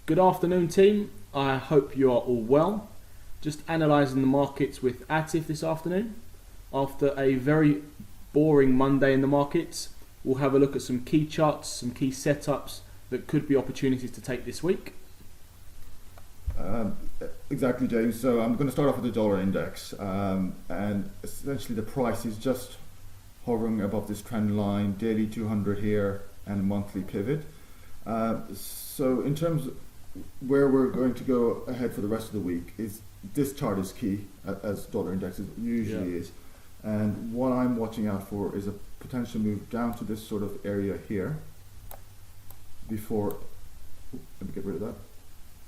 Good afternoon, team. I hope you are all well. Just analysing the markets with Atif this afternoon. After a very boring Monday in the markets, we'll have a look at some key charts, some key setups that could be opportunities to take this week. Exactly, James. So I'm going to start off with the dollar index, and essentially the price is just hovering above this trend line, daily 200 here and a monthly pivot. So in terms of where we're going to go ahead for the rest of the week, is this chart is key, as dollar index usually is. And what I'm watching out for is a potential move down to this sort of area here before, let me get rid of that,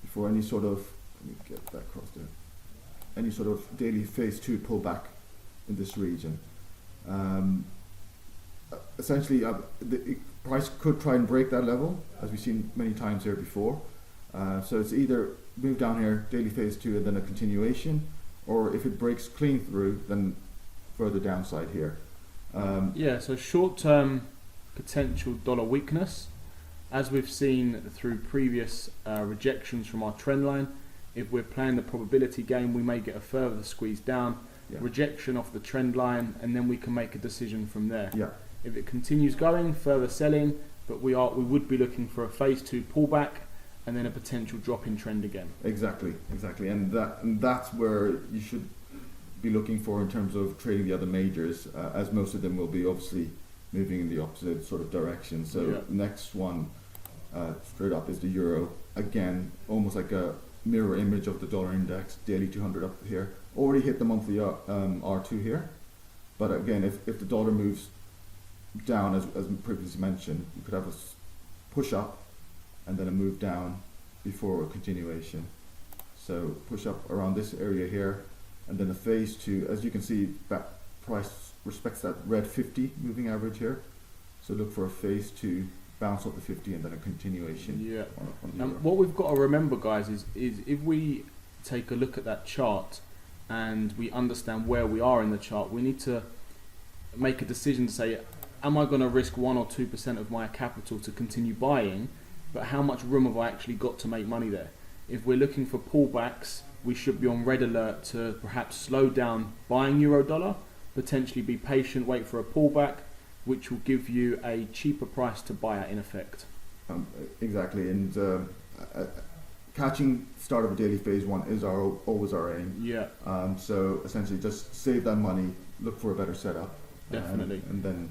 before any sort of, let me get that across there, any sort of daily phase 2 pullback in this region. Essentially, the price could try and break that level, as we've seen many times here before. So it's either move down here, daily phase 2, and then a continuation, or if it breaks clean through, then further downside here. So short-term potential dollar weakness, as we've seen through previous rejections from our trend line. If we're playing the probability game, we may get a further squeeze down, rejection off the trend line, and then we can make a decision from there. If it continues going, further selling, but we would be looking for a phase 2 pullback and then a potential drop in trend again. Exactly, and that's where you should be looking for in terms of trading the other majors, as most of them will be obviously moving in the opposite sort of direction. So next one straight up is the euro. Again, almost like a mirror image of the dollar index, daily 200 up here. Already hit the monthly R2 here, but again, if the dollar moves down, as previously mentioned, you could have a push up and then a move down before a continuation. So push up around this area here, and then a phase 2. As you can see, that price respects that red 50 moving average here. So look for a phase 2, bounce off the 50, and then a continuation. And what we've got to remember, guys, is if we take a look at that chart and we understand where we are in the chart, we need to make a decision to say, am I going to risk 1 or 2% of my capital to continue buying, but how much room have I actually got to make money there? If we're looking for pullbacks, we should be on red alert to perhaps slow down buying euro dollar, potentially be patient, wait for a pullback, which will give you a cheaper price to buy at in effect. Exactly, and catching start of a daily phase 1 is always our aim. So essentially just save that money, look for a better setup. Definitely.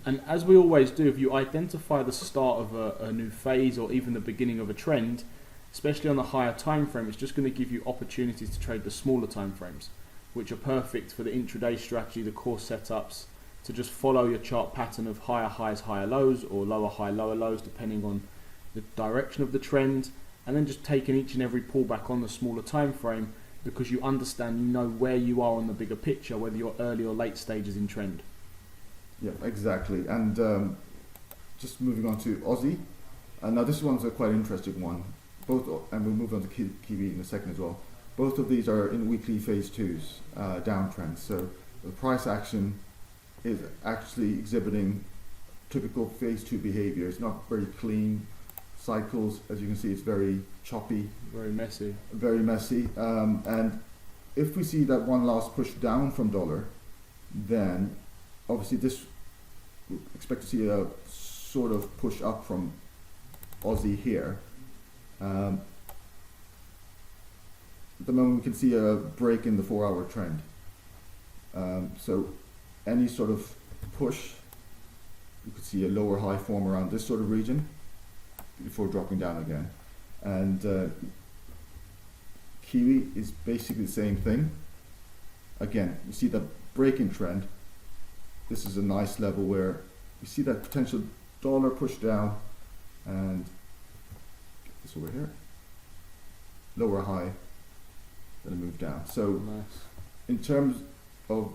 And as we always do, if you identify the start of a new phase or even the beginning of a trend, especially on the higher time frame, it's just going to give you opportunities to trade the smaller time frames, which are perfect for the intraday strategy, the core setups, to just follow your chart pattern of higher highs, higher lows, or lower high, lower lows, depending on the direction of the trend, and then just taking each and every pullback on the smaller time frame, because you understand, you know where you are on the bigger picture, whether you're early or late stages in trend. Yeah, exactly. And just moving on to Aussie. Now this one's a quite interesting one. And we'll move on to Kiwi in a second as well. Both of these are in weekly phase 2s, downtrends. So the price action is actually exhibiting typical phase 2 behavior. It's not very clean cycles. As you can see, it's very choppy. Very messy. And if we see that one last push down from dollar, then obviously this we expect to see a sort of push up from Aussie here. At the moment we can see a break in the 4-hour trend. So any sort of push, you could see a lower high form around this sort of region before dropping down again. And Kiwi is basically the same thing. Again, you see the breaking trend. This is a nice level where you see that potential dollar push down, and get this over here, lower high, then a move down. So in terms of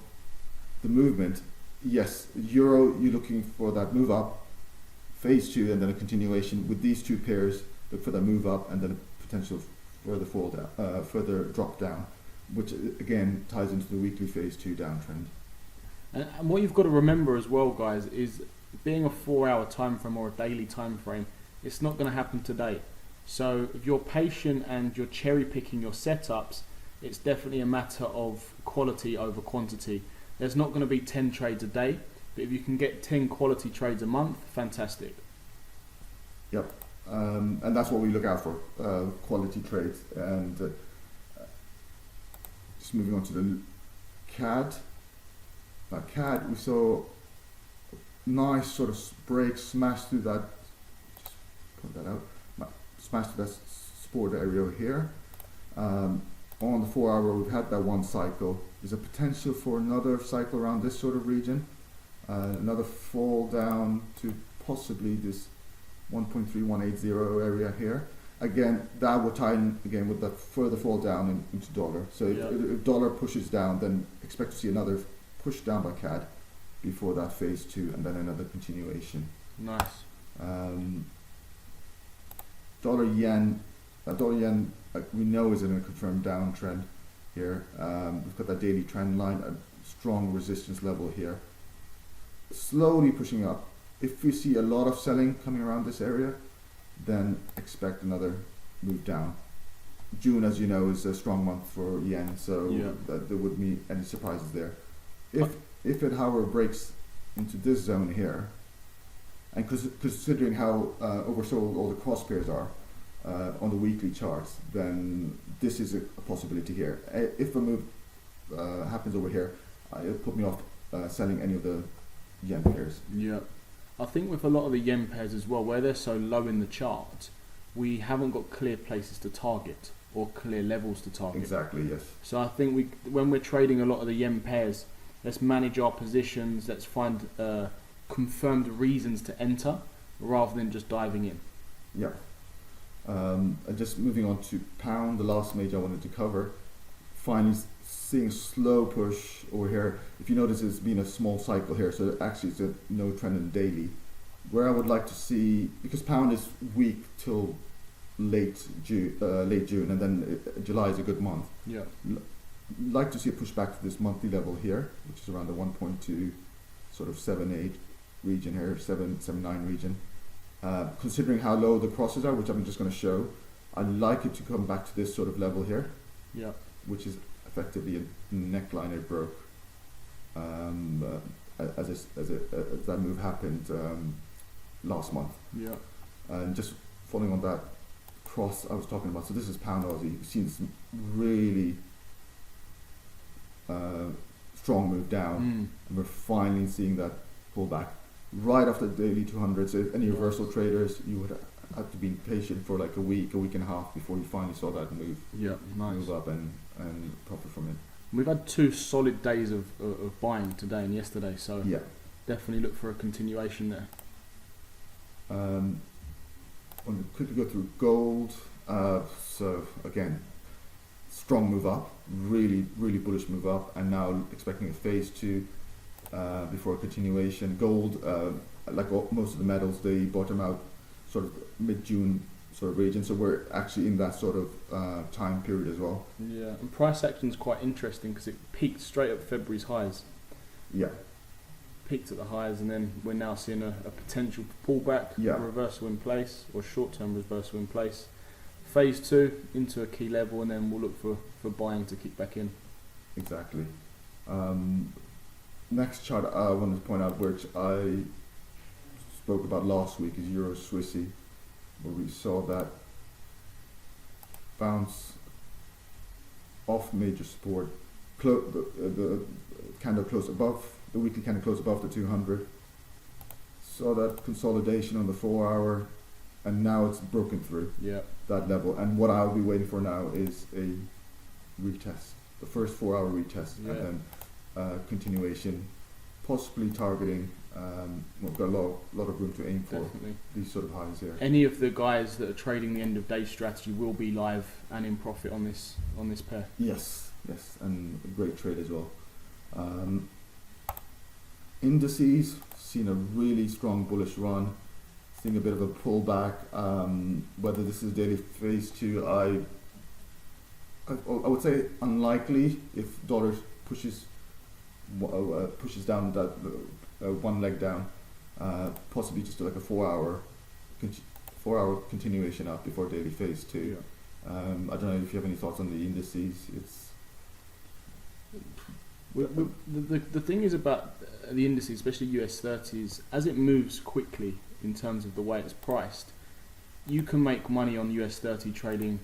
the movement, yes, euro, you're looking for that move up, phase 2, and then a continuation. With these two pairs, look for that move up and then a potential further fall down, further drop down, which again ties into the weekly phase 2 downtrend. And what you've got to remember as well, guys, is being a 4-hour time frame or a daily time frame, it's not going to happen today. So if you're patient and you're cherry picking your setups, it's definitely a matter of quality over quantity. There's not going to be 10 trades a day, but if you can get 10 quality trades a month, fantastic. Yep, and that's what we look out for, quality trades. And just moving on to the CAD. CAD, we saw a nice sort of break, smash through that, just point that out, smash through that support area here. On the 4 hour, we've had that one cycle. There's a potential for another cycle around this sort of region. Another fall down to possibly this 1.3180 area here. Again, that will tie in again with that further fall down into dollar. So if dollar pushes down, then expect to see another push down by CAD before that phase 2, and then another continuation. Nice. Dollar yen, we know is in a confirmed downtrend here. We've got that daily trend line, a strong resistance level here, slowly pushing up. If we see a lot of selling coming around this area, then expect another move down. June, as you know, is a strong month for yen, so that there wouldn't be any surprises there. If it, however, breaks into this zone here, and considering how oversold all the cross pairs are on the weekly charts, then this is a possibility here. If a move happens over here, it'll put me off selling any of the yen pairs. Yeah, I think with a lot of the yen pairs as well, where they're so low in the chart, we haven't got clear places to target or clear levels to target. Exactly, yes. So I think when we're trading a lot of the yen pairs, let's manage our positions, let's find confirmed reasons to enter rather than just diving in. Yeah. And just moving on to pound, the last major I wanted to cover. Finally seeing slow push over here. If you notice, it's been a small cycle here, so actually it's a no trend in daily. Where I would like to see, because pound is weak till late June, and then July is a good month. Yeah. Like to see a push back to this monthly level here, which is around the 1.2 sort of 7.8 region here, 7.9 region. Considering how low the crosses are, which I'm just going to show, I'd like it to come back to this sort of level here, which is effectively a neckline it broke as that move happened last month. Yeah. And just following on that cross I was talking about, so this is pound Aussie. You've seen some really strong move down, and we're finally seeing that pull back right after the daily 200. So if any reversal traders, you would have to be patient for like a week and a half before you finally saw that move. Yeah, nice. Move up and profit from it. We've had 2 solid days of buying today and yesterday, so definitely look for a continuation there. I'm going to quickly go through gold. So again, strong move up, really bullish move up, and now expecting a phase 2 before a continuation. Gold, like most of the metals, they bottom out sort of mid-June sort of region, so we're actually in that sort of time period as well. Yeah, and price action is quite interesting because it peaked straight at February's highs. Yeah. Peaked at the highs, and then we're now seeing a potential pullback, a reversal in place, or short-term reversal in place. Phase 2 into a key level, and then we'll look for buying to kick back in. Exactly. Next chart I wanted to point out, which I spoke about last week, is EURO-SWISSy, where we saw that bounce off major support. The candle closed above, the weekly candle closed above the 200. Saw that consolidation on the 4 hour, and now it's broken through that level. And what I'll be waiting for now is a retest, the first 4 hour retest, and then continuation, possibly targeting. We've got a lot of room to aim for. Definitely. These sort of highs here. Any of the guys that are trading the end of day strategy will be live and in profit on this pair. Yes, and a great trade as well. Indices seen a really strong bullish run, seeing a bit of a pullback. Whether this is daily phase 2, I would say unlikely. If dollar pushes down that one leg down, possibly just like a 4 hour 4-hour continuation up before daily phase 2. Yeah. I don't know if you have any thoughts on the indices. The thing is about the indices, especially US 30s, as it moves quickly in terms of the way it's priced, you can make money on US 30 trading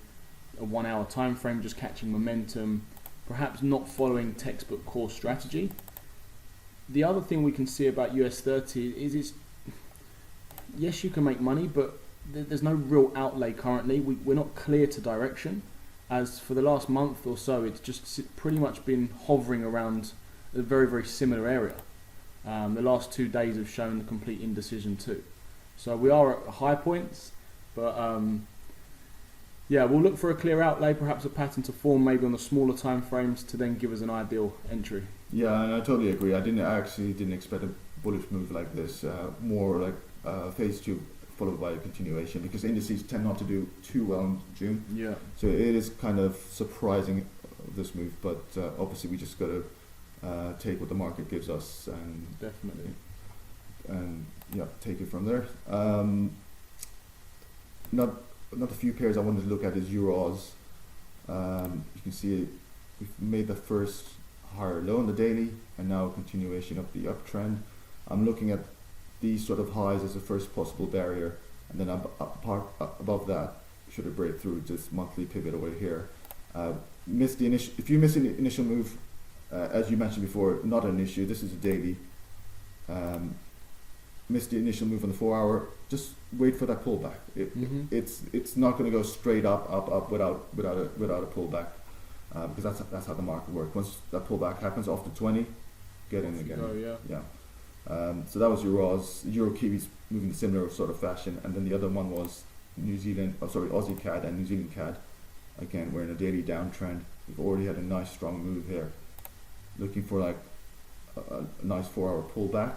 a 1 hour time frame, just catching momentum, perhaps not following textbook core strategy. The other thing we can see about US 30 is yes, you can make money, but there's no real outlay currently. We're not clear to direction, as for the last month or so it's just pretty much been hovering around a very, very similar area. The last 2 days have shown complete indecision too. So we are at high points, but yeah, we'll look for a clear outlay, perhaps a pattern to form maybe on the smaller time frames to then give us an ideal entry. Yeah, and I totally agree. I actually didn't expect a bullish move like this. More like phase 2 followed by a continuation, because indices tend not to do too well in June. Yeah. So it is kind of surprising, this move, but obviously we just got to take what the market gives us and definitely, and yeah, take it from there. Not a few pairs I wanted to look at is EURAUD. You can see we've made the first higher low on the daily, and now a continuation of the uptrend. I'm looking at these sort of highs as the first possible barrier, and then above that, should it break through this monthly pivot away here. If you miss an initial move, as you mentioned before, not an issue. This is a daily. Miss the initial move on the 4 hour. Just wait for that pullback. It's not going to go straight up without a pullback, because that's how the market works. Once that pullback happens after 20, get in again. Yeah. So that was EURAUD. Euro Kiwi's moving in a similar sort of fashion, and then the other one was Aussie CAD and New Zealand CAD. Again, we're in a daily downtrend. We've already had a nice strong move here. Looking for like a nice 4 hour pullback,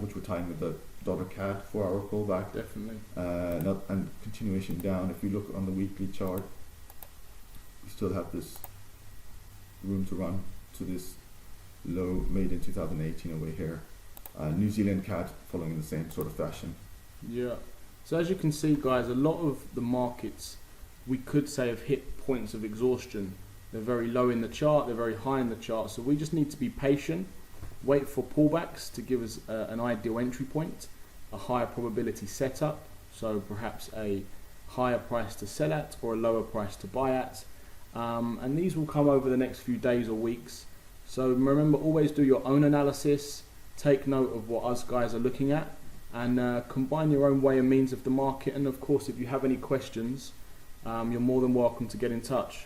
which we're tying with the dollar CAD 4 hour pullback. Definitely. And continuation down. If you look on the weekly chart, we still have this room to run to this low made in 2018 away here. New Zealand CAD following in the same sort of fashion. Yeah. So as you can see, guys, a lot of the markets we could say have hit points of exhaustion. They're very low in the chart, they're very high in the chart, so we just need to be patient, wait for pullbacks to give us an ideal entry point, a higher probability setup, so perhaps a higher price to sell at or a lower price to buy at, and these will come over the next few days or weeks. So remember, always do your own analysis, take note of what us guys are looking at, and combine your own way and means of the market. And of course, if you have any questions, you're more than welcome to get in touch.